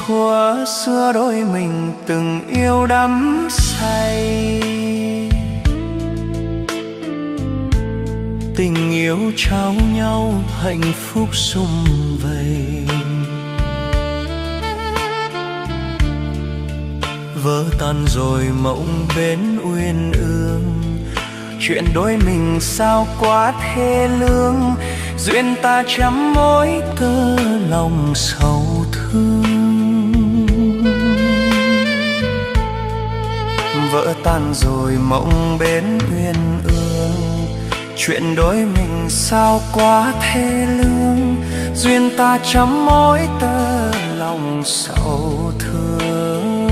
Thuở xưa đôi mình từng yêu đắm say, tình yêu trao nhau hạnh phúc sum vầy. Vỡ tan rồi mộng bên uyên ương, chuyện đôi mình sao quá thê lương. Duyên ta trăm mối tơ lòng sầu thương. Vỡ tan rồi mộng bên uyên ương, chuyện đôi mình sao quá thê lương. Duyên ta trăm mối tơ lòng sầu thương.